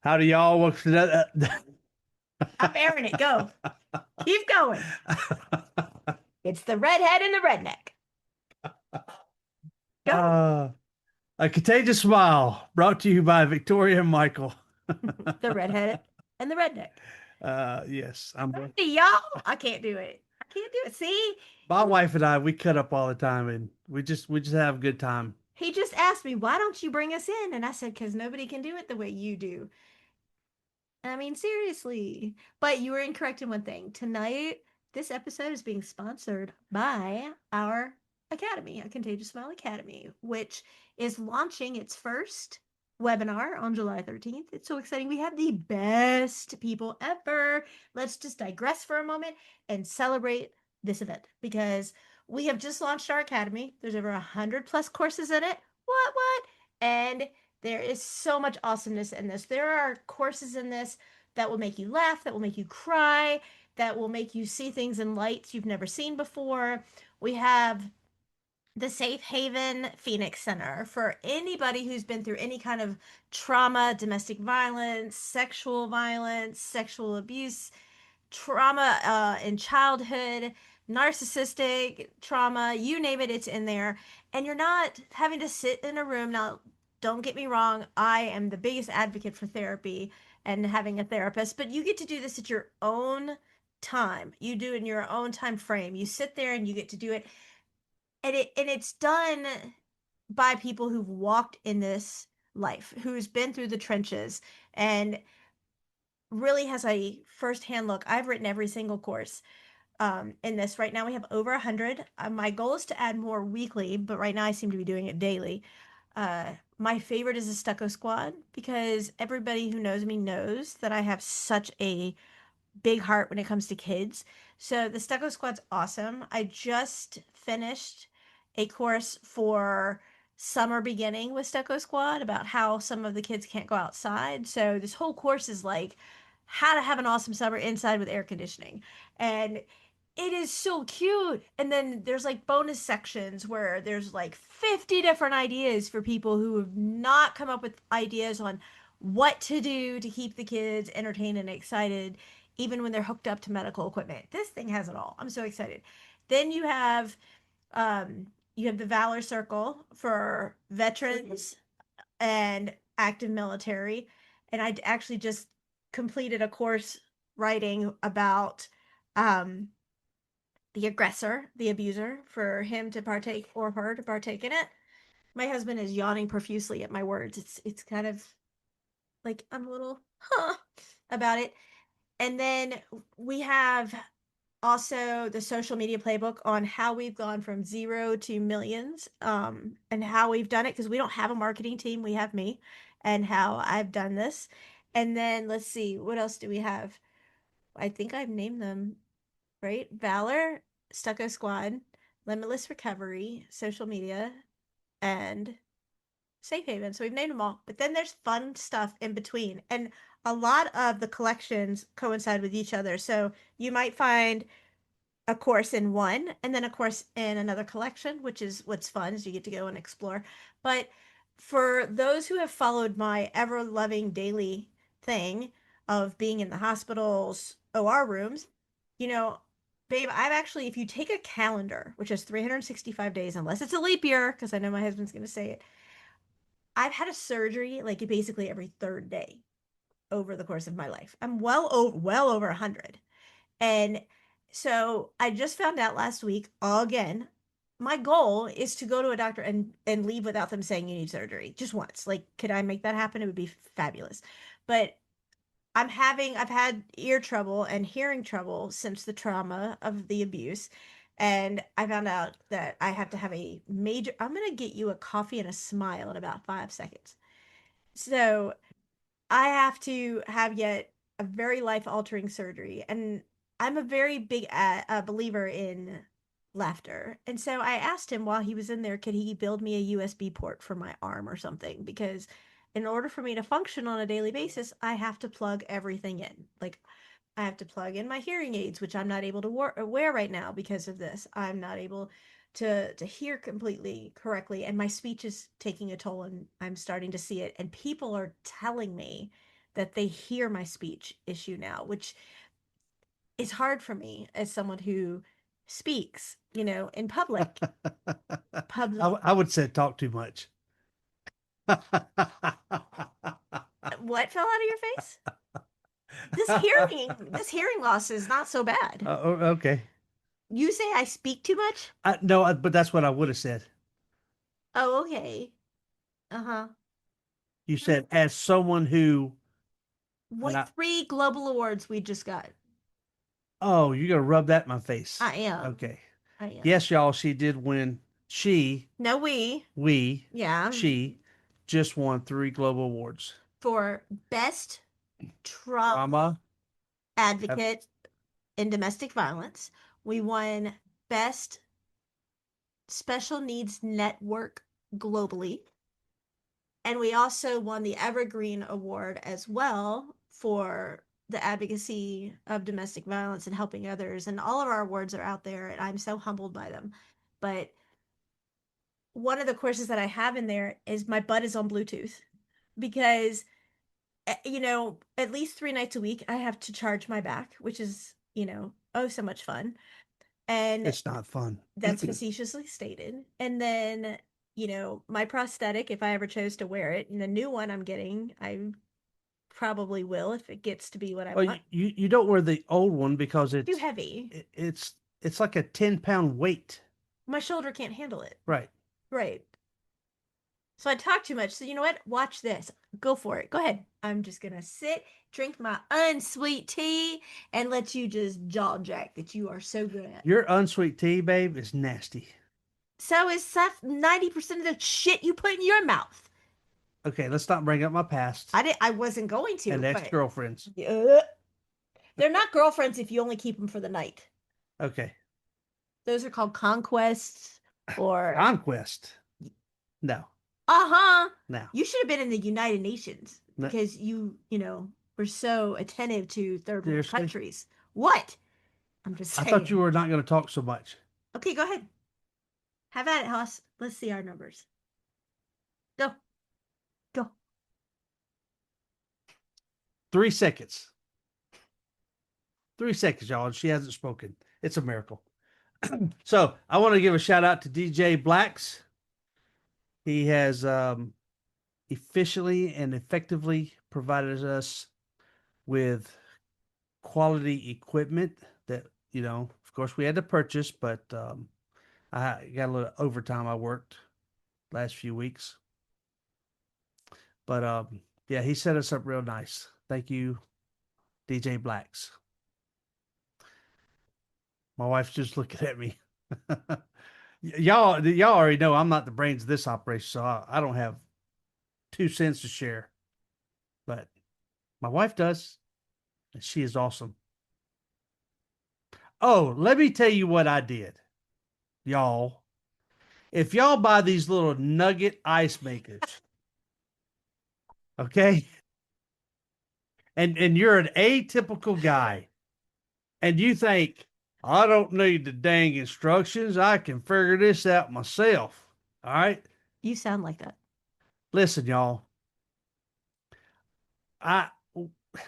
How do y'all work that? I'm airing it. Go. Keep going. It's the redhead and the redneck. Go. uh, a Contagious Smile, brought to you by Victoria and Michael. The redhead and the redneck. Yes, I'm. Y'all, I can't do it. I can't do it. See, My wife and I, we cut up all the time, and we just have a good time. he just asked me, why don't you bring us in? And I said, because nobody can do it the way you do. I mean, seriously. But you were incorrect in one thing. Tonight, this episode is being sponsored by our academy, a Contagious Smile Academy, which is launching its first webinar on July 13th. It's so exciting. We have the best people ever. Let's just digress for a moment and celebrate this event because we have just launched our academy. There's over 100 plus courses in it. What? And there is so much awesomeness in this. There are courses in this that will make you laugh, that will make you cry, that will make you see things in lights you've never seen before. We have the Safe Haven Phoenix Center for anybody who's been through any kind of trauma, domestic violence, sexual abuse, trauma in childhood, narcissistic trauma, you name it, it's in there. And you're not having to sit in a room. Now, don't get me wrong, I am the biggest advocate for therapy and having a therapist, but you get to do this at your own time. You do it in your own time frame. You sit there and you get to do it. And it's done by people who've walked in this life, who's been through the trenches and really has a firsthand look. I've written every single course in this. Right now we have over 100. My goal is to add more weekly, but right now I seem to be doing it daily. My favorite is the Stucco Squad because everybody who knows me knows that I have such a big heart when it comes to kids. So the Stucco Squad's awesome. I just finished a course for summer beginning with Stucco Squad about how some of the kids can't go outside. So this whole course is like how to have an awesome summer inside with air conditioning. And it is so cute. And then there's like bonus sections where there's like 50 different ideas for people who have not come up with ideas on what to do to keep the kids entertained and excited even when they're hooked up to medical equipment. This thing has it all. I'm so excited. Then you have the Valor Circle for veterans and active military. And I actually just completed a course writing about um the aggressor, the abuser, for him to partake or her to partake in it. My husband is yawning profusely at my words. It's kind of like I'm a little about it. And then we have also the social media playbook on how we've gone from zero to millions, and how we've done it because we don't have a marketing team. We have me and how I've done this. And then let's see, what else do we have? I think I've named them, right? Valor, Stucco Squad, Limitless Recovery, social media, and Safe Haven. So we've named them all. But then there's fun stuff in between. And a lot of the collections coincide with each other. So you might find a course in one and then a course in another collection, which is what's fun is you get to go and explore. But for those who have followed my ever loving daily thing of being in the hospital's OR rooms, you know, babe, I've actually, if you take a calendar, which is 365 days, unless it's a leap year, because I know my husband's going to say it, I've had a surgery like basically every third day over the course of my life. I'm well over 100. And so I just found out last week, again, my goal is to go to a doctor and leave without them saying you need surgery just once. Like, could I make that happen? It would be fabulous. But I've had ear trouble and hearing trouble since the trauma of the abuse. And I found out that I have to have a major, I'm going to get you a coffee and a smile in about 5 seconds. So I have to have yet a very life-altering surgery, and I'm a very big believer in laughter. And so I asked him while he was in there, could he build me a USB port for my arm or something? Because in order for me to function on a daily basis, I have to plug everything in. Like I have to plug in my hearing aids, which I'm not able to wear right now because of this. I'm not able. to hear completely correctly, and my speech is taking a toll, and I'm starting to see it, and people are telling me that they hear my speech issue now, which is hard for me as someone who speaks, in public. Public. I would say talk too much. What fell out of your face? This hearing loss is not so bad. Okay. You say I speak too much? No, but that's what I would have said. Oh, okay. Uh-huh. You said as someone who, and What 3 global awards we just got? oh, you're gonna rub that in my face. I am. Okay. I am. Yes, y'all, she did win. No, we. We, Yeah. she just won 3 global awards. For best trauma Drama. advocate in domestic violence. We won best special needs network globally. And we also won the Evergreen Award as well for the advocacy of domestic violence and helping others. And all of our awards are out there, and I'm so humbled by them. But one of the courses that I have in there is my butt is on Bluetooth because, at least 3 nights a week, I have to charge my back, which is, oh, so much fun. And It's not fun. that's facetiously stated. And then, my prosthetic, if I ever chose to wear it, and the new one I'm getting, I probably will if it gets to be what I Well, want. you don't wear the old one because Too heavy. it's like a 10-pound weight. My shoulder can't handle it. Right. Right. So I talk too much. So you know what? Watch this. Go for it. Go ahead. I'm just gonna sit, drink my unsweet tea, and let you just jaw jack that you are so good at. Your unsweet tea, babe, is nasty. So is 90% of the shit you put in your mouth. Okay, let's not bring up my past I wasn't going to. and But ex-girlfriends. they're not girlfriends if you only keep them for the night. Okay. Those are called conquests or Conquest. No. uh-huh. No. You should have been in the United Nations No. because were so attentive to third world Seriously? countries. What? I'm just saying. I thought you were not going to talk so much. Okay, go ahead. Have at it, Hoss. Let's see our numbers. Go. Go. 3 seconds. 3 seconds, y'all. And she hasn't spoken. It's a miracle. So I want to give a shout out to DJ Blacks. He has efficiently and effectively provided us with quality equipment that, of course we had to purchase, but I got a little overtime I worked last few weeks. But yeah, he set us up real nice. Thank you, DJ Blacks. My wife's just looking at me. Y'all already know I'm not the brains of this operation, so I don't have 2 cents to share. But my wife does, and she is awesome. Oh, let me tell you what I did, y'all. If y'all buy these little nugget ice makers, okay, and you're an atypical guy, and you think, I don't need the dang instructions, I can figure this out myself. All right. You sound like that. Listen, y'all.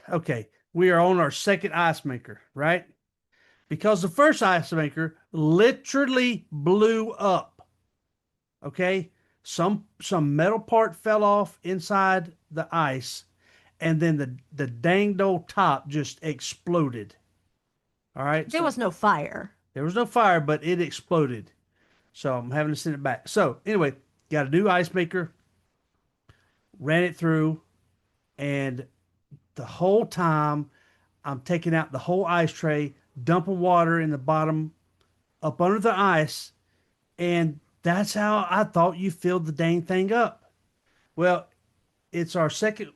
Okay, we are on our second ice maker, right? Because the first ice maker literally blew up. Okay? Some metal part fell off inside the ice, and then the danged old top just exploded. All right. There was no fire. There was no fire, but it exploded. So I'm having to send it back. So anyway, got a new ice maker, ran it through, and the whole time I'm taking out the whole ice tray, dumping water in the bottom up under the ice, and that's how I thought you filled the dang thing up. Well, it's our second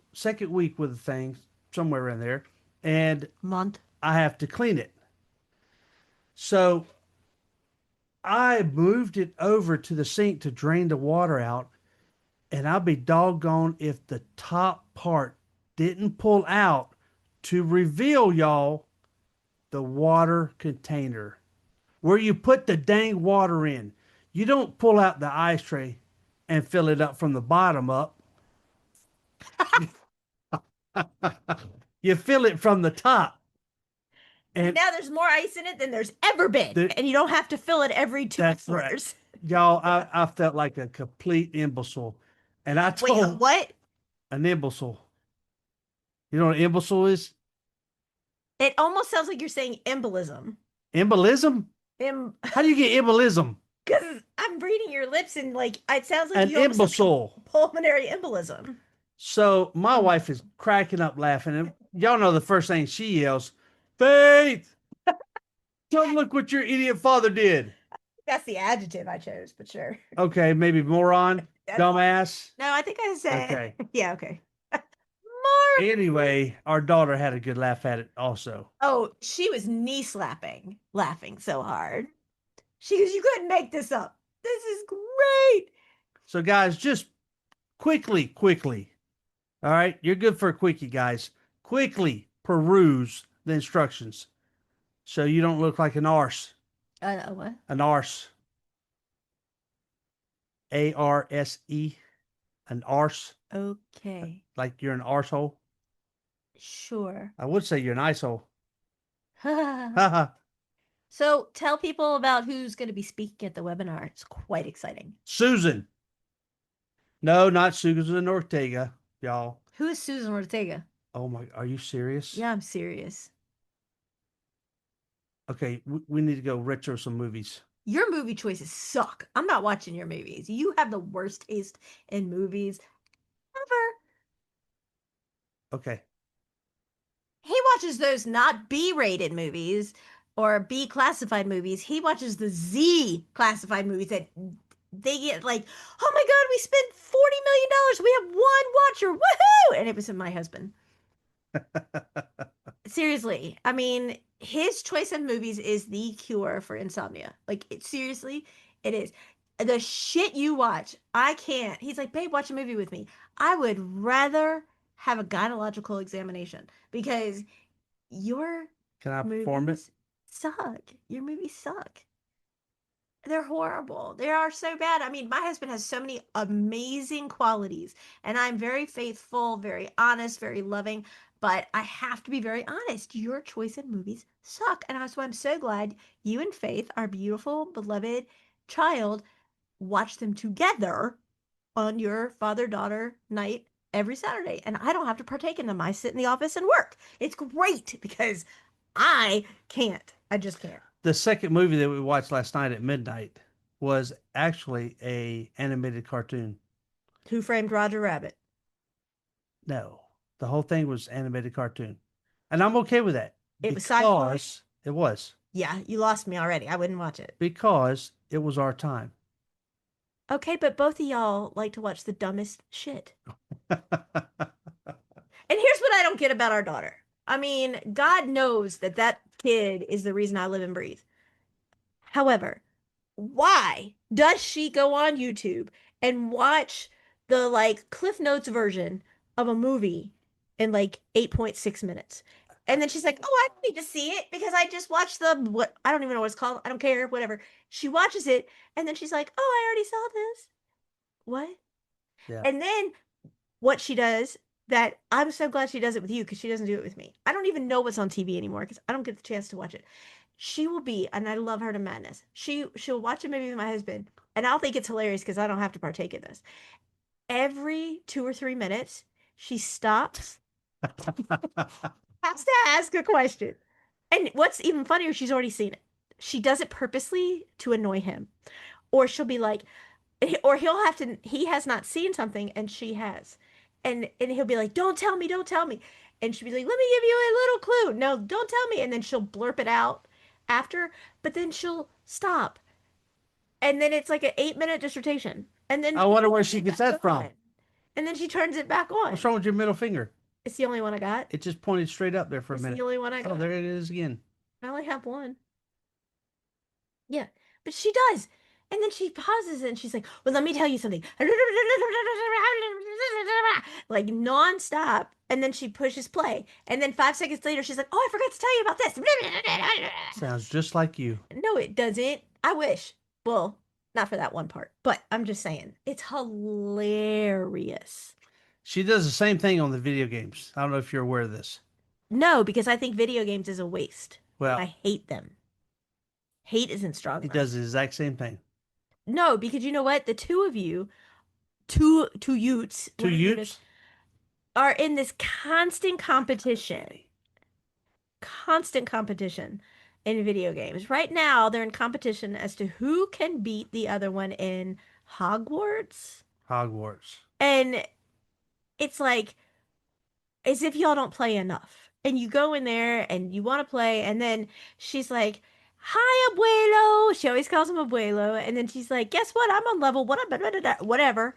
week with the thing, somewhere in there, and Month. I have to clean it. So I moved it over to the sink to drain the water out, and I'll be doggone if the top part didn't pull out to reveal y'all the water container where you put the dang water in. You don't pull out the ice tray and fill it up from the bottom up. You fill it from the top. And Now there's more ice in it than there's ever been, the, and you don't have to fill it every two that's right. hours. Y'all, I felt like a complete imbecile. And I Wait, told what? an imbecile. You know what an imbecile is? It almost sounds like you're saying embolism. Embolism? Em- How do you get embolism? Because I'm reading your lips and like it sounds like An you almost have imbecile. pulmonary embolism. So my wife is cracking up laughing. And y'all know the first thing she yells, Faith, don't look what your idiot father did. That's the adjective I chose, but sure. Okay, maybe moron, dumbass. No, I think I said. Okay. Yeah, okay. Anyway, our daughter had a good laugh at it also. Oh, she was knee slapping, laughing so hard. She goes, "You couldn't make this up. This is great." So, guys, just quickly. All right, you're good for a quickie, guys. Quickly peruse the instructions so you don't look like an arse. What? An arse. ARSE. An arse. Okay, Like you're an arsehole. sure. I would say you're an icehole. Haha. So tell people about who's going to be speaking at the webinar. It's quite exciting. Susan. No, not Susan Ortega, y'all. Who is Susan Ortega? Oh my, are you serious? Yeah, I'm serious. Okay, we need to go retro some movies. Your movie choices suck. I'm not watching your movies. You have the worst taste in movies ever. Okay. He watches those not B-rated movies or B classified movies. He watches the Z classified movies that they get like, oh my God, we spent $40 million. We have one watcher. Woohoo! And it was my husband. Seriously. I mean, his choice of movies is the cure for insomnia. Like, seriously, it is. The shit you watch, I can't. He's like, babe, watch a movie with me. I would rather have a gynecological examination because your Can I perform it? movies suck. Your movies suck. They're horrible. They are so bad. I mean, my husband has so many amazing qualities, and I'm very faithful, very honest, very loving, but I have to be very honest. Your choice in movies suck. And that's why I'm so glad you and Faith, our beautiful, beloved child, watch them together on your father-daughter night every Saturday. And I don't have to partake in them. I sit in the office and work. It's great because I can't. I just can't. The second movie that we watched last night at midnight was actually a animated cartoon. Who Framed Roger Rabbit? No, the whole thing was animated cartoon, and I'm okay with that. It was sci-fi? Because it was Yeah, you lost me already. I wouldn't watch it. because it was our time. Okay, but both of y'all like to watch the dumbest shit. And here's what I don't get about our daughter. I mean, God knows that that kid is the reason I live and breathe. However, why does she go on YouTube and watch the like Cliff Notes version of a movie in like 8.6 minutes? And then she's like, "Oh, I don't need to see it because I just watched the what I don't even know what it's called. I don't care, whatever." She watches it and then she's like, "Oh, I already saw this." What? Yeah. And then what she does that I'm so glad she does it with you because she doesn't do it with me. I don't even know what's on TV anymore because I don't get the chance to watch it. She will be, and I love her to madness. She'll watch a movie with my husband, and I'll think it's hilarious because I don't have to partake in this. Every 2 or 3 minutes, she stops, has to ask a question. And what's even funnier, she's already seen it. She does it purposely to annoy him. Or she'll be like, or he'll have to, he has not seen something and she has. And he'll be like, don't tell me, don't tell me. And she'll be like, let me give you a little clue. No, don't tell me. And then she'll blurp it out after, but then she'll stop. And then it's like an 8 minute dissertation. And then I wonder where she gets that from. And then she turns it back on. What's wrong with your middle finger? It's the only one I got. It just pointed straight up there for a It's minute. the only one I Oh, got. there it is again. I only have one. Yeah, but she does. And then she pauses and she's like, well, let me tell you something. Like nonstop. And then she pushes play. And then 5 seconds later, she's like, oh, I forgot to tell you about this. Sounds just like you. No, it doesn't. I wish. Well, Not for that one part, but I'm just saying it's hilarious. She does the same thing on the video games. I don't know if you're aware of this. No, because I think video games is a waste. I Well, hate them. Hate isn't strong he does enough. the exact same thing. No, because you know what? The two of you, two Utes, Two whatever it is, Utes. are in this constant competition in video games. Right now, they're in competition as to who can beat the other one in Hogwarts. Hogwarts. And it's like as if y'all don't play enough. And you go in there and you want to play, and then she's like, "Hi, abuelo." She always calls him abuelo, and then she's like, "Guess what? I'm on level whatever."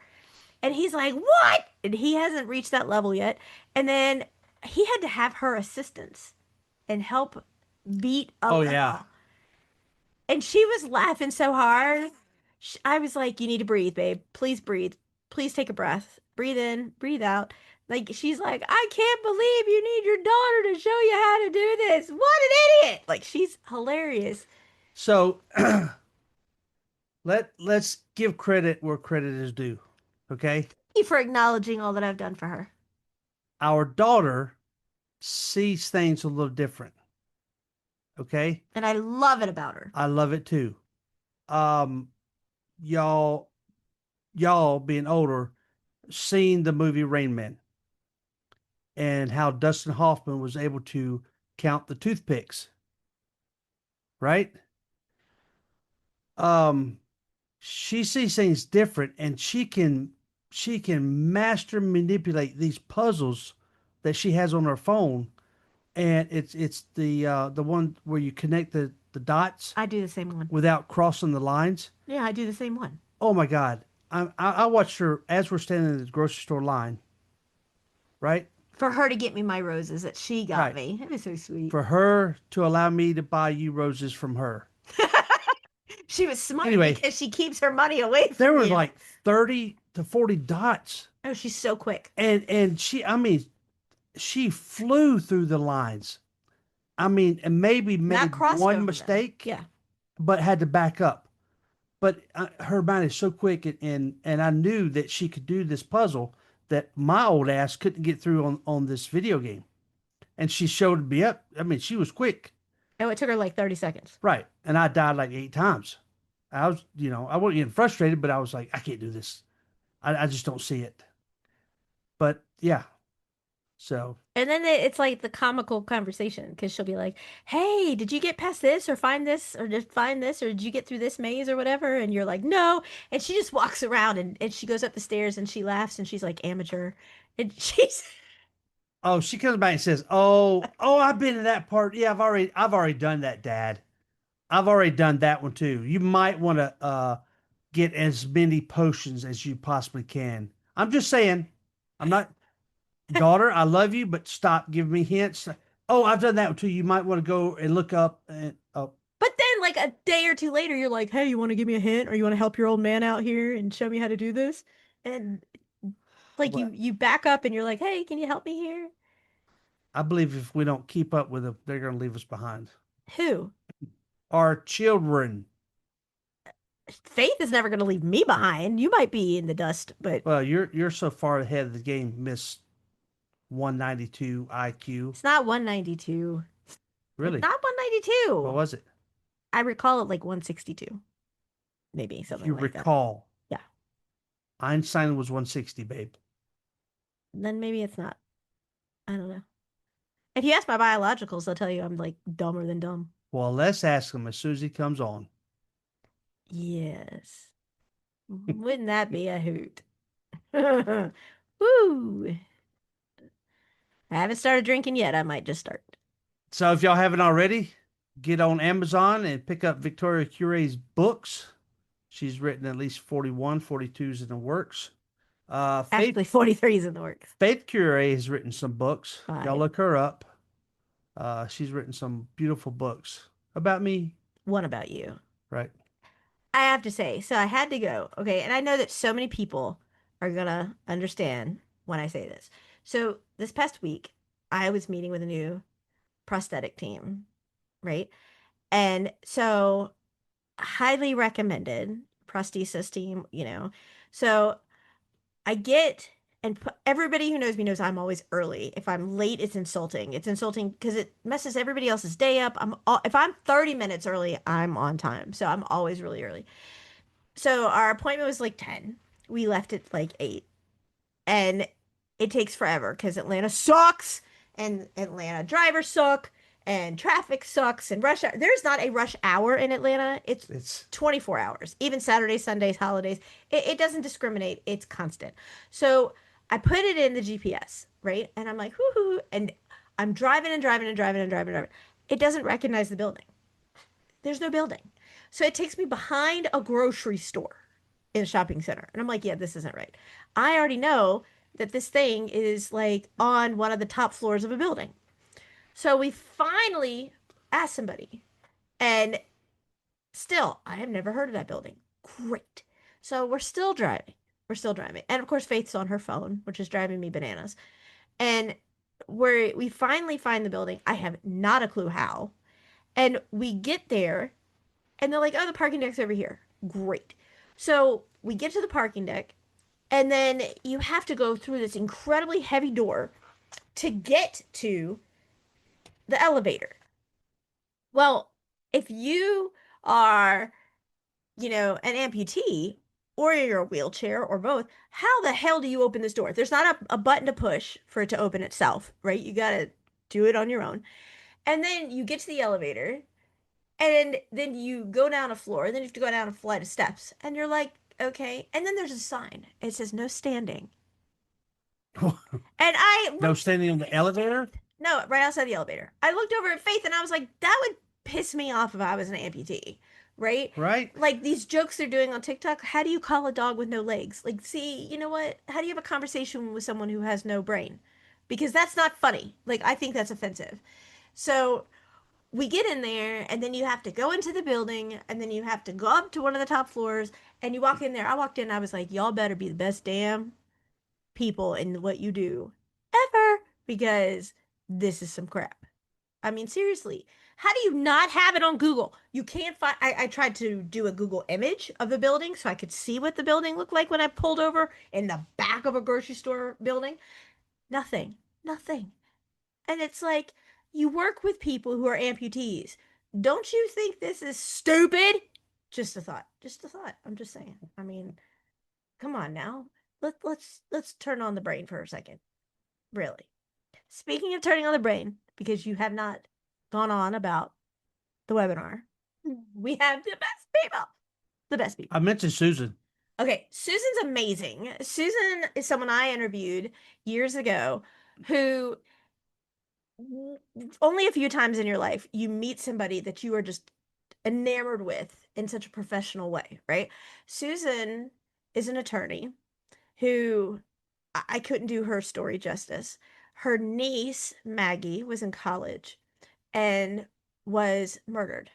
And he's like, "What?" And he hasn't reached that level yet. And then he had to have her assistance and help beat a Oh yeah. level. And she was laughing so hard. I was like, "You need to breathe, babe. Please breathe. Please take a breath. Breathe in, breathe out." Like, she's like, "I can't believe you need your daughter to show you how to do this. What an idiot." Like, she's hilarious. So let's give credit where credit is due. Okay? Thank you for acknowledging all that I've done for her. Our daughter sees things a little different. Okay? And I love it about her. I love it too. Um, y'all, y'all being older, seen the movie Rain Man and how Dustin Hoffman was able to count the toothpicks, right? Um, she sees things different, and she can master manipulate these puzzles that she has on her phone, and it's the one where you connect the dots I do the same one. without crossing the lines. Yeah, I do the same one. Oh my God. I watched her as we're standing in the grocery store line, right? For her to get me my roses that she got Right. me. It was so sweet. For her to allow me to buy you roses from her. She was smart Anyway, because she keeps her money away there from were you. like 30 to 40 dots. Oh, she's so quick. And she, I mean, she flew through the lines. I mean, and maybe Not made crossed one over them. mistake, Yeah. but had to back up. But her mind is so quick, and I knew that she could do this puzzle that my old ass couldn't get through on this video game. And she showed me up. I mean, she was quick, Oh, it took her like 30 seconds. right? And I died like 8 times. I was, I wasn't getting frustrated, but I was like, I can't do this. I just don't see it. But yeah, so And then it's like the comical conversation because she'll be like, "Hey, did you get past this or find this or just find this or did you get through this maze or whatever?" And you're like, "No." And she just walks around and she goes up the stairs and she laughs and she's like, "Amateur." And she's oh, she comes back and says, "Oh, I've been in that part. Yeah, I've already done that, Dad. I've already done that one too. You might want to get as many potions as you possibly can. I'm just saying. I'm not, daughter. I love you, but stop giving me hints. Oh, I've done that one too. You might want to go and look up and oh, But then like a day or two later, you're like, "Hey, you want to give me a hint or you want to help your old man out here and show me how to do this?" And like well, you back up and you're like, "Hey, can you help me here?" I believe if we don't keep up with them, they're going to leave us behind. Who? Our children. Faith is never going to leave me behind. You might be in the dust, but Well, you're so far ahead of the game, Miss 192 IQ. it's not 192. It's Really? not What 192. was it? I recall it like 162, maybe You something like that. recall. Yeah. Einstein was 160, babe. Then maybe it's not. I don't know. If you ask my biologicals, they'll tell you I'm like dumber than dumb. Well, let's ask him as soon as he comes on. Yes. Wouldn't that be a hoot? Woo. I haven't started drinking yet. I might just start. So if y'all haven't already, get on Amazon and pick up Victoria Curie's books. She's written at least 41, 42's in the works. Actually, 43 is in the works. Faith Curie has written some books. Y'all 5. look her up. She's written some beautiful books about me, One about you. right? I have to say, so I had to go. Okay. And I know that so many people are going to understand when I say this. So this past week, I was meeting with a new prosthetic team, right? And so highly recommended prosthesis team, So I get, and everybody who knows me knows I'm always early. If I'm late, it's insulting. It's insulting because it messes everybody else's day up. If I'm 30 minutes early, I'm on time. So I'm always really early. So our appointment was like 10. We left at like 8. And it takes forever because Atlanta sucks and Atlanta drivers suck and traffic sucks and rush hour. There's not a rush hour in Atlanta. It's It's 24 hours, even Saturdays, Sundays, holidays. It doesn't discriminate. It's constant. So I put it in the GPS, right? And I'm like, whoo, and I'm driving and driving and driving and driving and driving. It doesn't recognize the building. There's no building. So it takes me behind a grocery store in a shopping center. And I'm like, yeah, this isn't right. I already know that this thing is like on one of the top floors of a building. So we finally asked somebody, and still, I have never heard of that building. Great. So we're still driving. We're still driving. And of course, Faith's on her phone, which is driving me bananas. And we finally find the building. I have not a clue how. And we get there, and they're like, oh, the parking deck's over here. Great. So we get to the parking deck, and then you have to go through this incredibly heavy door to get to the elevator. Well, if you are, an amputee or you're a wheelchair or both, how the hell do you open this door? There's not a button to push for it to open itself, right? You got to do it on your own. And then you get to the elevator, and then you go down a floor, and then you have to go down a flight of steps. And you're like, okay. And then there's a sign. It says no standing. And I no looked, standing on the elevator. no, right outside the elevator. I looked over at Faith and I was like, that would piss me off if I was an amputee, right? Right? Like these jokes they're doing on TikTok. How do you call a dog with no legs? Like, see, you know what? How do you have a conversation with someone who has no brain? Because that's not funny. Like, I think that's offensive. So we get in there, and then you have to go into the building, and then you have to go up to one of the top floors, and you walk in there. I walked in, I was like, y'all better be the best damn people in what you do ever, because this is some crap. I mean, seriously, how do you not have it on Google? You can't find. I tried to do a Google image of the building so I could see what the building looked like when I pulled over in the back of a grocery store building. Nothing, nothing. And it's like, you work with people who are amputees. Don't you think this is stupid? Just a thought. Just a thought. I'm just saying. I mean, come on now. Let's turn on the brain for a second. Really. Speaking of turning on the brain, because you have not gone on about the webinar, we have the best people. The best people. I mentioned Susan. Okay, Susan's amazing. Susan is someone I interviewed years ago who only a few times in your life you meet somebody that you are just enamored with in such a professional way, right? Susan is an attorney who I couldn't do her story justice. Her niece, Maggie, was in college and was murdered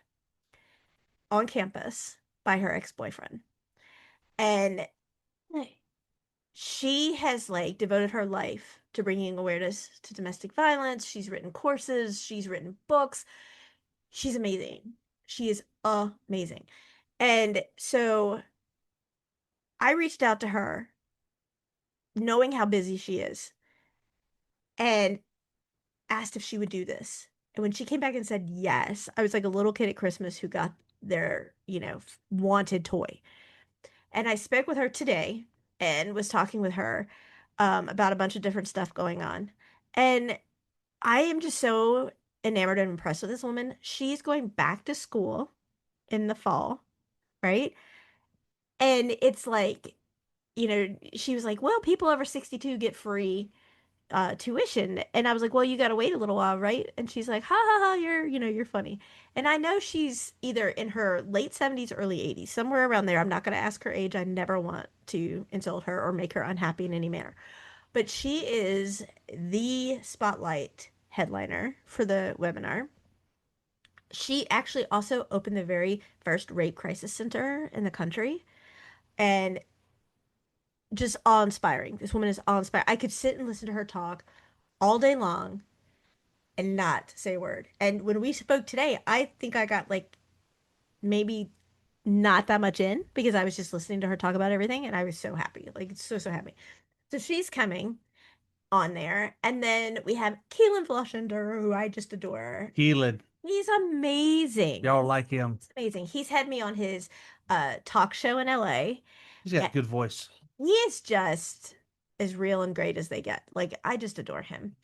on campus by her ex-boyfriend. And she has like devoted her life to bringing awareness to domestic violence. She's written courses, she's written books. She's amazing. She is amazing. And so I reached out to her knowing how busy she is and asked if she would do this. And when she came back and said yes, I was like a little kid at Christmas who got their, wanted toy. And I spoke with her today and was talking with her about a bunch of different stuff going on. And I am just so enamored and impressed with this woman. She's going back to school in the fall, right? And it's like, she was like, well, people over 62 get free tuition. And I was like, well, you got to wait a little while, right? And she's like, ha ha ha, you're funny. And I know she's either in her late 70s, early 80s, somewhere around there. I'm not going to ask her age. I never want to insult her or make her unhappy in any manner. But she is the spotlight headliner for the webinar. She actually also opened the very first rape crisis center in the country. And just awe-inspiring. This woman is awe-inspiring. I could sit and listen to her talk all day long and not say a word. And when we spoke today, I think I got like maybe not that much in because I was just listening to her talk about everything and I was so happy. Like so so happy. So she's coming on there. And then we have Keelan Flushender, who I just adore. Keelan, He's amazing. y'all like him. He's amazing. He's had me on his talk show in LA. He's got Yeah, a good voice. he is just as real and great as they get. Like I just adore him.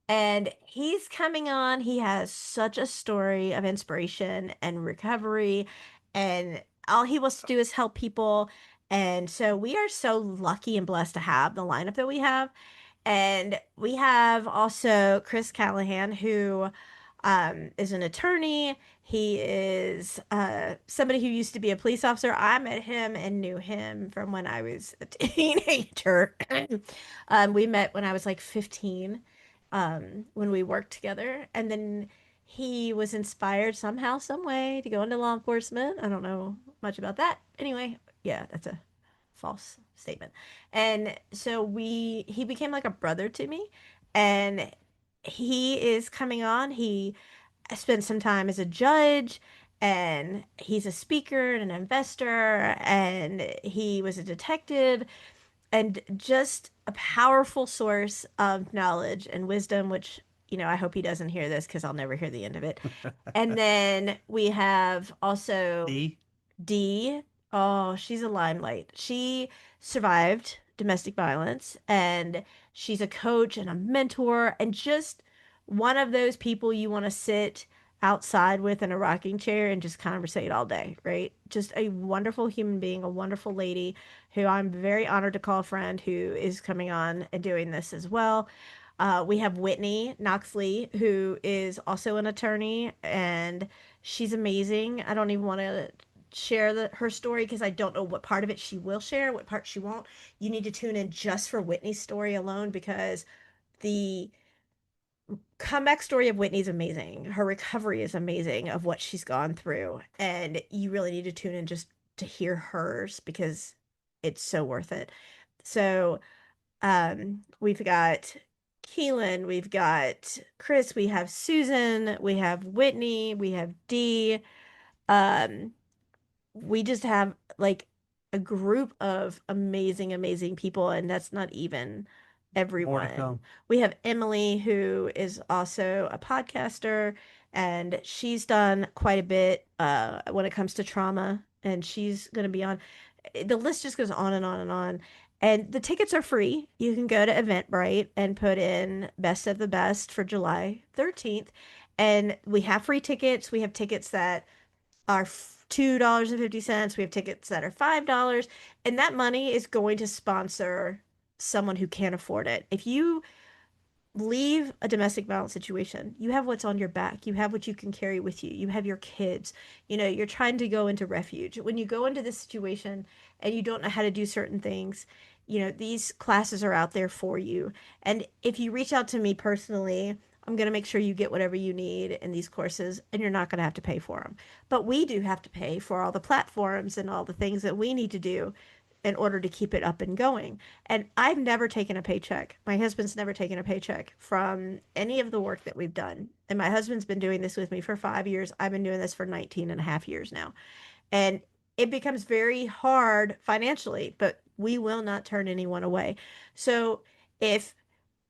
And he's coming on. He has such a story of inspiration and recovery, and all he wants to do is help people. And so we are so lucky and blessed to have the lineup that we have. And we have also Chris Callahan, who is an attorney. He is somebody who used to be a police officer. I met him and knew him from when I was a teenager. We met when I was like 15, when we worked together. And then he was inspired somehow, some way to go into law enforcement. I don't know much about that. Anyway, yeah, that's a false statement. And so he became like a brother to me, and he is coming on. He spent some time as a judge, and he's a speaker and an investor, and he was a detective, and just a powerful source of knowledge and wisdom, which, I hope he doesn't hear this because I'll never hear the end of it. And then we have also D. D. Oh, she's a limelight. She survived domestic violence, and she's a coach and a mentor and just one of those people you want to sit outside with in a rocking chair and just conversate all day, right? Just a wonderful human being, a wonderful lady who I'm very honored to call a friend, who is coming on and doing this as well. We have Whitney Knoxley, who is also an attorney, and she's amazing. I don't even want to share her story because I don't know what part of it she will share, what part she won't. You need to tune in just for Whitney's story alone, because the comeback story of Whitney's amazing. Her recovery is amazing of what she's gone through. And you really need to tune in just to hear hers because it's so worth it. So we've got Keelan, we've got Chris, we have Susan, we have Whitney, we have Dee. Um, we just have like a group of amazing, amazing people, and that's not even More to everyone. come. We have Emily, who is also a podcaster, and she's done quite a bit when it comes to trauma, and she's going to be on. The list just goes on and on and on. And the tickets are free. You can go to Eventbrite and put in Best of the Best for July 13th. And we have free tickets. We have tickets that are $2.50. We have tickets that are $5, and that money is going to sponsor someone who can't afford it. If you leave a domestic violence situation, you have what's on your back. You have what you can carry with you. You have your kids. You're trying to go into refuge. When you go into this situation and you don't know how to do certain things, these classes are out there for you. And if you reach out to me personally, I'm going to make sure you get whatever you need in these courses, and you're not going to have to pay for them. But we do have to pay for all the platforms and all the things that we need to do in order to keep it up and going. And I've never taken a paycheck. My husband's never taken a paycheck from any of the work that we've done. And my husband's been doing this with me for 5 years. I've been doing this for 19 and a half years now. And it becomes very hard financially, but we will not turn anyone away. So if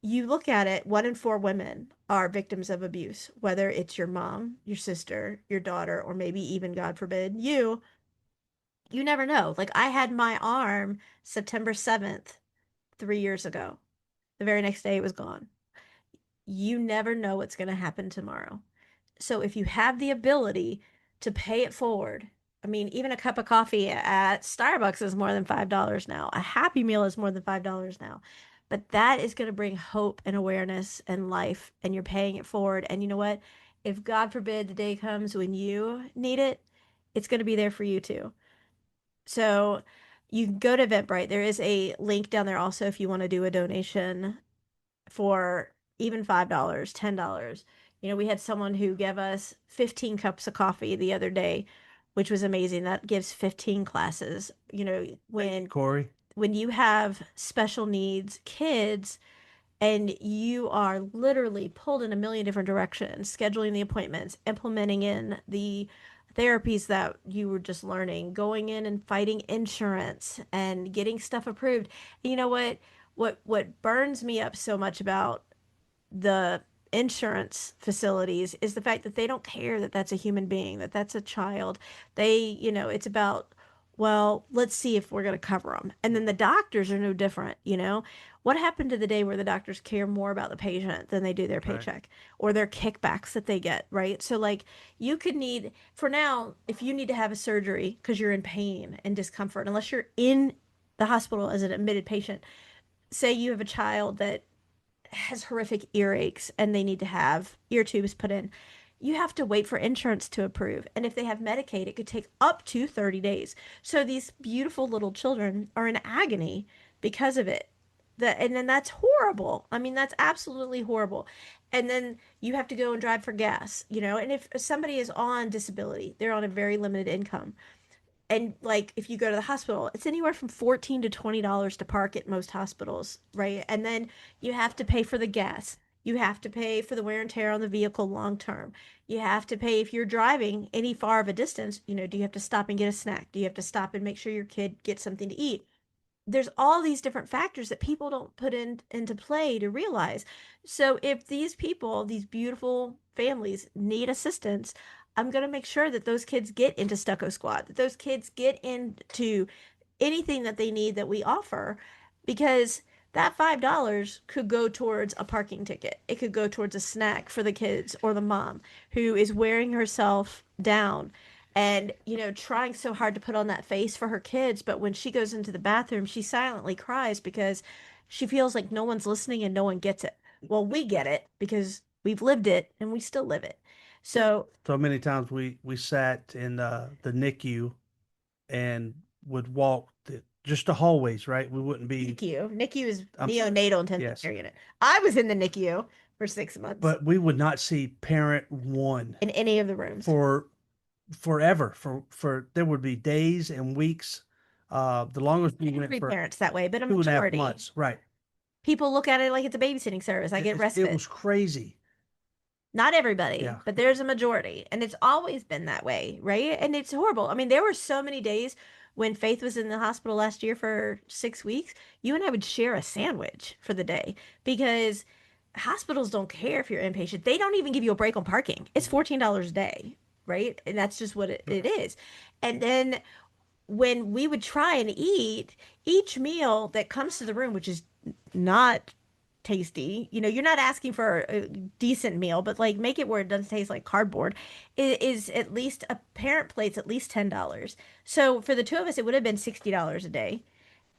you look at it, 1 in 4 women are victims of abuse, whether it's your mom, your sister, your daughter, or maybe even, God forbid, you never know. Like I had my arm September 7th, 3 years ago. The very next day it was gone. You never know what's going to happen tomorrow. So if you have the ability to pay it forward, I mean, even a cup of coffee at Starbucks is more than $5 now. A Happy Meal is more than $5 now. But that is going to bring hope and awareness and life, and you're paying it forward. And you know what? If God forbid the day comes when you need it, it's going to be there for you too. So you can go to Eventbrite. There is a link down there also if you want to do a donation for even $5, $10. We had someone who gave us 15 cups of coffee the other day, which was amazing. That gives 15 classes. When Corey. when you have special needs kids and you are literally pulled in a million different directions, scheduling the appointments, implementing in the therapies that you were just learning, going in and fighting insurance and getting stuff approved. You know what burns me up so much about the insurance facilities is the fact that they don't care that that's a human being, that that's a child. It's about, well, let's see if we're going to cover them. And then the doctors are no different, you know? What happened to the day where the doctors care more about the patient than they do their Right. paycheck or their kickbacks that they get, right? So, like, you could need, for now, if you need to have a surgery because you're in pain and discomfort, unless you're in the hospital as an admitted patient, say you have a child that has horrific earaches and they need to have ear tubes put in, you have to wait for insurance to approve. And if they have Medicaid, it could take up to 30 days. So these beautiful little children are in agony because of it. And then that's horrible. I mean, that's absolutely horrible. And then you have to go and drive for gas, you know. And if somebody is on disability, they're on a very limited income, and like if you go to the hospital, it's anywhere from $14 to $20 to park at most hospitals, right? And then you have to pay for the gas. You have to pay for the wear and tear on the vehicle long term. You have to pay if you're driving any far of a distance, you know, do you have to stop and get a snack? Do you have to stop and make sure your kid gets something to eat? There's all these different factors that people don't put into play to realize. So if these people, these beautiful families need assistance, I'm going to make sure that those kids get into Stucco Squad, that those kids get into anything that they need that we offer, because that $5 could go towards a parking ticket. It could go towards a snack for the kids or the mom who is wearing herself down and, you know, trying so hard to put on that face for her kids, but when she goes into the bathroom she silently cries because she feels like no one's listening and no one gets it. Well, we get it because we've lived it and we still live it. So So many times we sat in the NICU and would walk just the hallways, right? We wouldn't be, NICU is um, neonatal intensive yes, care unit. I was in the NICU for 6 months but we would not see parent one in any of the rooms. for forever. For there would be days and weeks. The longest we went Every for parent's that way, but a 2.5 months. majority. Right. People look at it like it's a babysitting service. I get It respite. was crazy. Not everybody, Yeah. but there's a majority. And it's always been that way, right? And it's horrible. I mean, there were so many days when Faith was in the hospital last year for 6 weeks, you and I would share a sandwich for the day because hospitals don't care if you're inpatient. They don't even give you a break on parking. It's $14 a day, right? And that's just what it is. And then when we would try and eat, each meal that comes to the room, which is not tasty, you know, you're not asking for a decent meal, but like make it where it doesn't taste like cardboard, is at least a parent plate's at least $10. So for the two of us, it would have been $60 a day,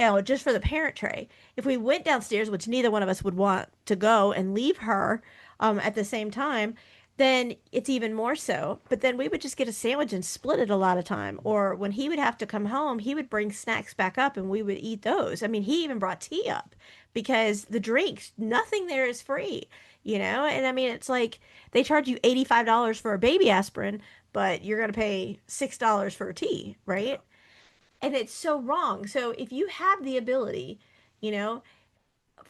you know, just for the parent tray. If we went downstairs, which neither one of us would want to go and leave her at the same time, then it's even more so. But then we would just get a sandwich and split it a lot of time. Or when he would have to come home, he would bring snacks back up and we would eat those. I mean, he even brought tea up because the drinks, nothing there is free, you know? And I mean, it's like they charge you $85 for a baby aspirin, but you're going to pay $6 for a tea, right? And it's so wrong. So if you have the ability, you know,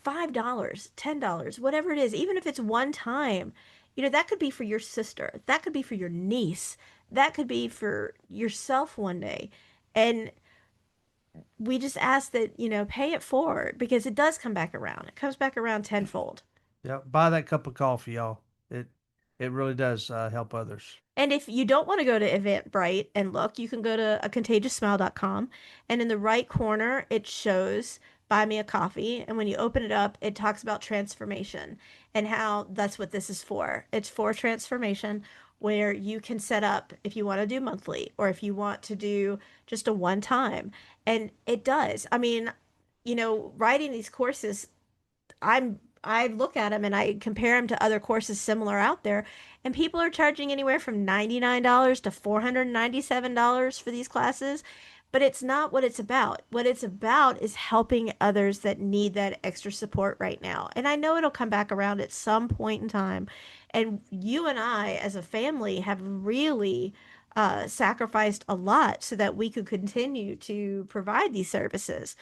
$5, $10, whatever it is, even if it's one time, you know, that could be for your sister, that could be for your niece, that could be for yourself one day. And we just ask that, you know, pay it forward because it does come back around. It comes back around tenfold. Yeah. Buy that cup of coffee, y'all. It really does help others. And if you don't want to go to Eventbrite and look, you can go to a contagiousmile.com, and in the right corner it shows buy me a coffee, and when you open it up it talks about transformation and how that's what this is for. It's for transformation where you can set up if you want to do monthly or if you want to do just a one time. And it does. I mean, you know, writing these courses, I look at them and I compare them to other courses similar out there, and people are charging anywhere from $99 to $497 for these classes. But it's not what it's about. What it's about is helping others that need that extra support right now. And I know it'll come back around at some point in time. And you and I, as a family, have really sacrificed a lot so that we could continue to provide these services.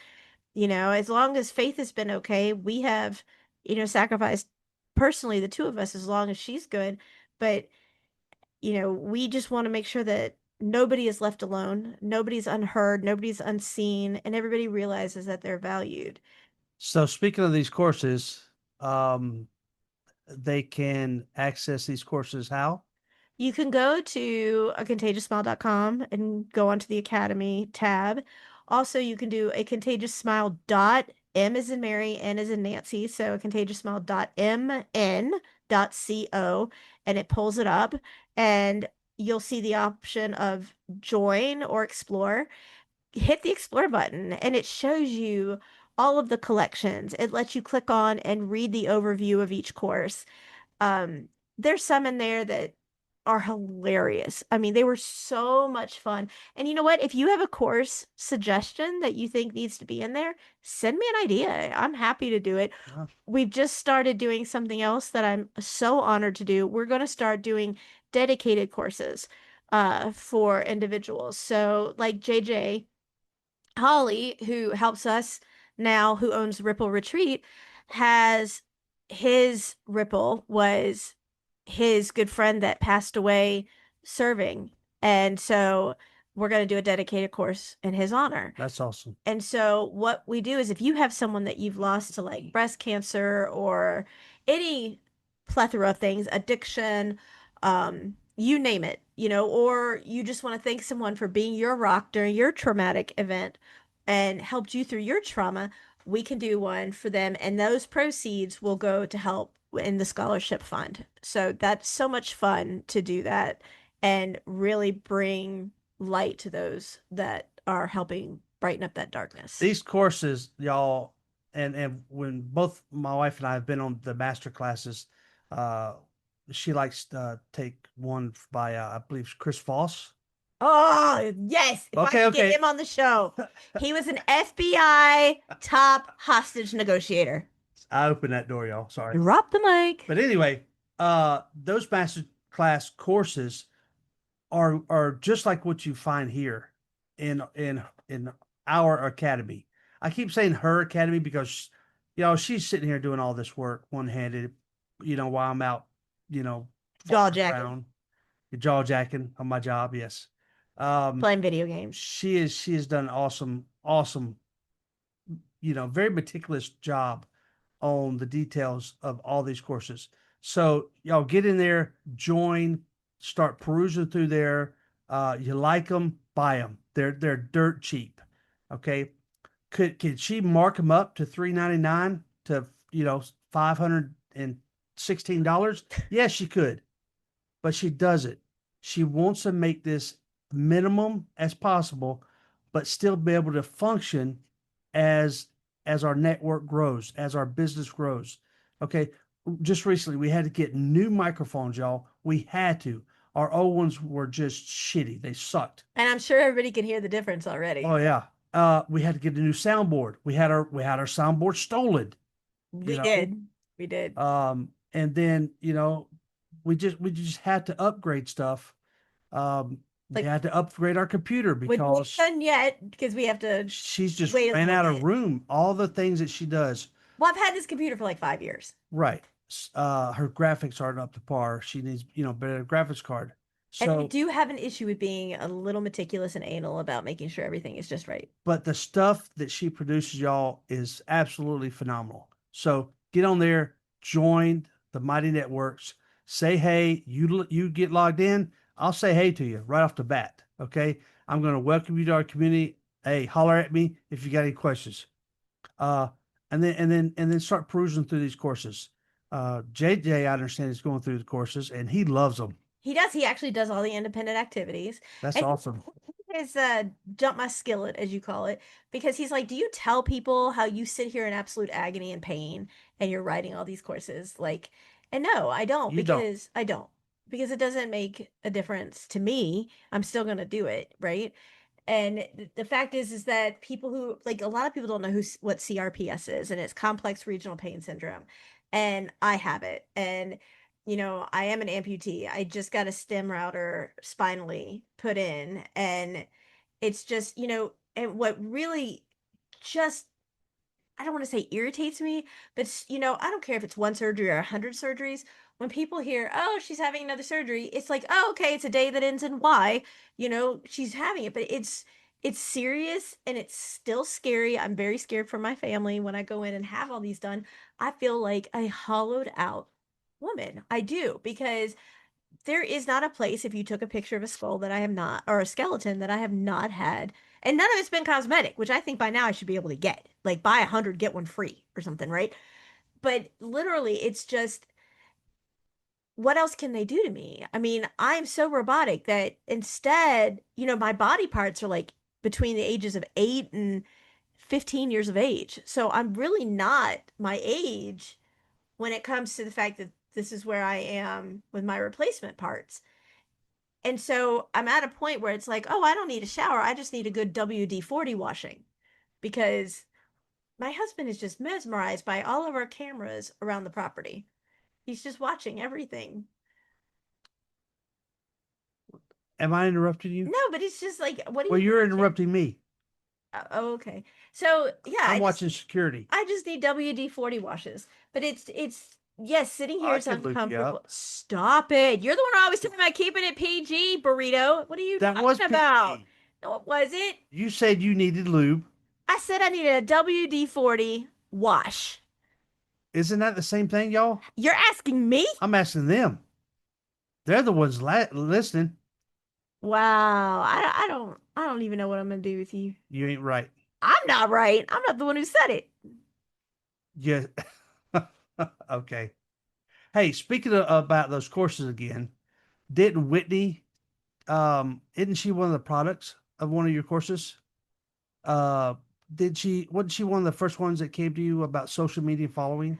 You know, as long as Faith has been okay, we have, you know, sacrificed personally, the two of us, as long as she's good. But, you know, we just want to make sure that nobody is left alone, nobody's unheard, nobody's unseen, and everybody realizes that they're valued. So speaking of these courses, um, they can access these courses how? You can go to a contagiousmile.com and go onto the Academy tab. Also, you can do a contagiousmile dot M as in Mary, N as in Nancy. So a contagiousmile dot MN dot CO, and it pulls it up, and you'll see the option of join or explore. Hit the explore button and it shows you all of the collections. It lets you click on and read the overview of each course. Um, there's some in there that are hilarious. I mean, they were so much fun. And you know what? If you have a course suggestion that you think needs to be in there, send me an idea. I'm happy to do it. Uh, We've just started doing something else that I'm so honored to do. We're going to start doing dedicated courses for individuals. So, like JJ Holly, who helps us now, who owns Ripple Retreat, has his Ripple was his good friend that passed away serving. And so we're going to do a dedicated course in his honor. that's awesome. And so what we do is if you have someone that you've lost to like breast cancer or any plethora of things, addiction, you name it, or you just want to thank someone for being your rock during your traumatic event and helped you through your trauma, we can do one for them. And those proceeds will go to help in the scholarship fund. So that's so much fun to do that and really bring light to those that are helping brighten up that darkness. These courses, y'all, and when both my wife and I have been on the master classes, uh, she likes to take one by I believe Chris Voss. Oh, yes. If I Okay, could get okay. him on the show. He was an FBI top hostage negotiator. I opened that door, y'all. Sorry. Drop the mic. But anyway, those master class courses are just like what you find here in our academy. I keep saying her academy because she's sitting here doing all this work one-handed, while I'm out, Jaw farting jacking, around, jaw jacking on my job. Yes. Um, playing video games. she has done an awesome, very meticulous job on the details of all these courses. So y'all get in there, join, start perusing through there. You like them, buy them. They're dirt cheap. Okay. Could she mark them up to $3.99 to $516? Yes, she could, but she does it. She wants to make this minimum as possible, but still be able to function as as our network grows, as our business grows. Okay. Just recently we had to get new microphones, y'all. We had to. Our old ones were just shitty. They sucked. And I'm sure everybody can hear the difference already. Oh yeah. We had to get a new soundboard. We had our soundboard stolen, you We know. did. We did. And then, we just had to upgrade stuff. We Like, had to upgrade our computer we ain't because done yet because we have to she's just wait a ran little out of bit. room. All the things that she does, Well, I've had this computer for like 5 years. right. Her graphics aren't up to par. She needs, better graphics card. And I So, do have an issue with being a little meticulous and anal about making sure everything is just right. but the stuff that she produces, y'all, is absolutely phenomenal. So get on there, join the Mighty Networks, say hey. You get logged in, I'll say hey to you right off the bat. Okay, I'm going to welcome you to our community. Hey, holler at me if you got any questions. Uh, and then start perusing through these courses. JJ, I understand, is going through the courses and he loves them. He does. He actually does all the independent activities. That's And awesome. his jump my skillet, as you call it, because he's like, do you tell people how you sit here in absolute agony and pain and you're writing all these courses? Like, and no, I don't, You don't. because I don't, because it doesn't make a difference to me. I'm still gonna do it, right? And the fact is that people who like a lot of people don't know what CRPS is, and it's complex regional pain syndrome. And I have it. And I am an amputee. I just got a stem router spinally put in, and it's just, and what really just I don't want to say irritates me, but I don't care if it's one surgery or 100 surgeries. When people hear, oh, she's having another surgery, it's like, oh, okay, it's a day that ends in Y. She's having it, but it's serious and it's still scary. I'm very scared for my family when I go in and have all these done. I feel like a hollowed out woman. I do, because there is not a place, if you took a picture of a skull that I have not, or a skeleton that I have not had, and none of it's been cosmetic, which I think by now I should be able to get. Like, buy 100, get one free or something, right? But literally, it's just, what else can they do to me? I mean, I'm so robotic that instead, my body parts are like between the ages of 8 and 15 years of age. So I'm really not my age when it comes to the fact that this is where I am with my replacement parts. And so I'm at a point where it's like, oh, I don't need a shower. I just need a good WD-40 washing, because my husband is just mesmerized by all of our cameras around the property. He's just watching everything. Am I interrupting you? No, but it's just like, what are Well, you you're watching? interrupting me. Oh, okay. So yeah, I'm watching security. I just need WD-40 washes. But it's yes, sitting here I is could look you uncomfortable. up. Stop it. You're the one always talking about keeping it PG, burrito. What are you That was talking about? PG. No, it wasn't. You said you needed lube. I said I needed a WD-40 wash. Isn't that the same thing, y'all? You're asking me? I'm asking them. They're the ones listening. Wow. I don't even know what I'm gonna do with you. You ain't right. I'm not right. I'm not the one who said it. Yeah. Okay. Hey, speaking about those courses again, didn't Whitney, isn't she one of the products of one of your courses? Uh, wasn't she one of the first ones that came to you about social media following?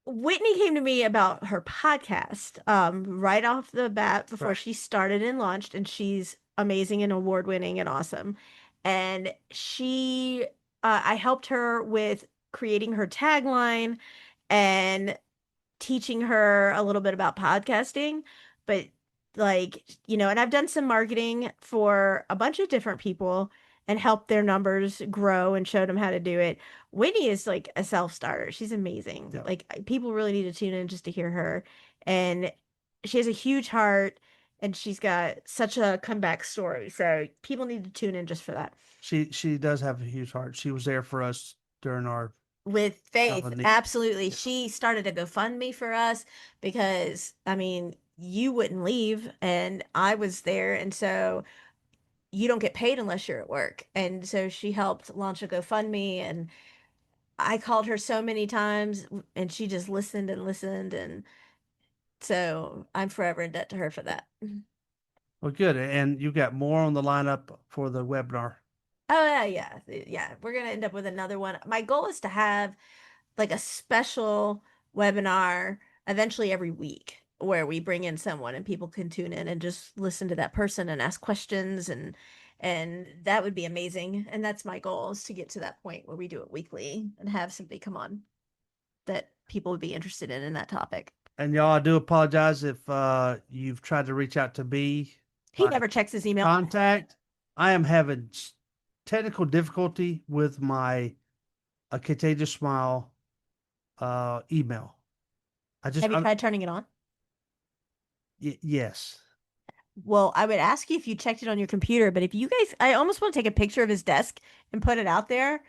Whitney came to me about her podcast right off the bat before Right. she started and launched, and she's amazing and award winning and awesome. And I helped her with creating her tagline and teaching her a little bit about podcasting. But, like, and I've done some marketing for a bunch of different people and helped their numbers grow and showed them how to do it. Whitney is like a self-starter. She's amazing. Yeah. Like, people really need to tune in just to hear her. And she has a huge heart and she's got such a comeback story. So people need to tune in just for that. She does have a huge heart. She was there for us during our With faith, need. absolutely. Yeah. She started a GoFundMe for us because, I mean, you wouldn't leave and I was there. And so you don't get paid unless you're at work. And so she helped launch a GoFundMe, and I called her so many times and she just listened and listened. And so I'm forever in debt to her for that. Well, good. And you got more on the lineup for the webinar. Oh, yeah, yeah. Yeah. We're going to end up with another one. My goal is to have like a special webinar eventually every week where we bring in someone and people can tune in and just listen to that person and ask questions, and that would be amazing. And that's my goal, is to get to that point where we do it weekly and have somebody come on that people would be interested in that topic. And y'all, I do apologize if you've tried to reach out to me. He never checks his email. Contact. I am having technical difficulty with my Contagious Smile email. Have you tried turning it on? Yes. Well, I would ask you if you checked it on your computer, but if you guys, I almost want to take a picture of his desk and put it out there,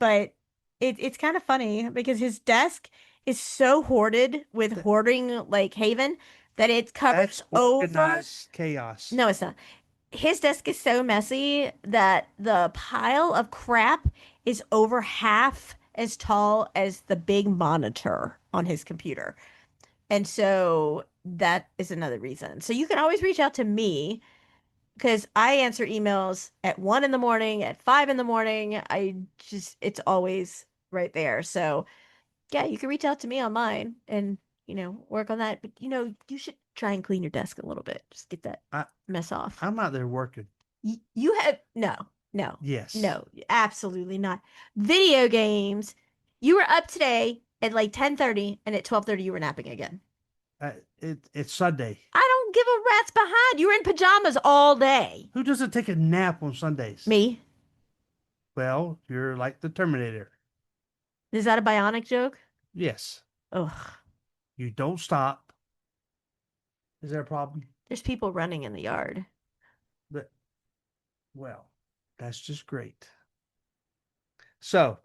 but it's kind of funny because his desk is so hoarded with hoarding like Haven that it covers That's over. organized chaos. No, it's not. His desk is so messy that the pile of crap is over half as tall as the big monitor on his computer. And so that is another reason. So you can always reach out to me because I answer emails at 1 in the morning, at 5 in the morning. It's always right there. So yeah, you can reach out to me on mine and, work on that. But, you should try and clean your desk a little bit. Just get that I, mess off. I'm out there working. You have, no, no, Yes. no, absolutely not. Video games. You were up today at like 10:30 and at 12:30 you were napping again. It's Sunday. I don't give a rat's behind. You were in pajamas all day. Who doesn't take a nap on Sundays? Me. Well, you're like the Terminator. Is that a bionic joke? Yes. Ugh. You don't stop. Is there a problem? There's people running in the yard. But, well, that's just great. So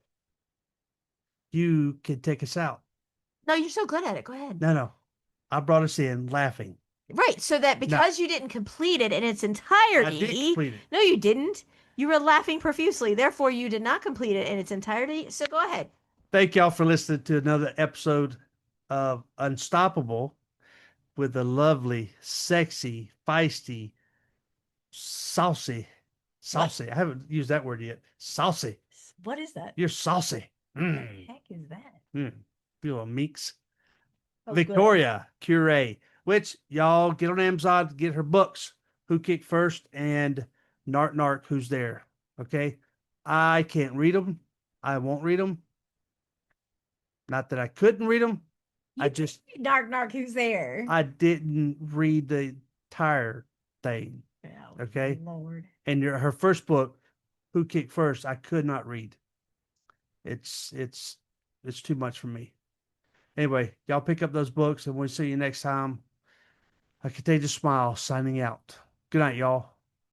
you can take us out. No, you're so good at it. Go ahead. No. I brought us in laughing. Right, so that No, because you didn't complete it in its I did entirety, complete it. no, you didn't. You were laughing profusely. Therefore, you did not complete it in its entirety. So go ahead. Thank y'all for listening to another episode of Unstoppable with the lovely, sexy, feisty, saucy, What? saucy. I haven't used that word yet. Saucy. What is that? You're saucy. What the heck is that? Feel a meeks. Oh, good. Victoria Cure, which y'all get on Amazon, get her books, Who Kicked First and Narc Narc, Who's There. Okay. I can't read them. I won't read them. Not that I couldn't read them. I just, Narc, who's there? I didn't read the entire thing. Oh, Okay. Lord. And her first book, Who Kicked First, I could not read. It's too much for me. Anyway, y'all pick up those books and we'll see you next time. A Contagious Smile signing out. Good night, y'all.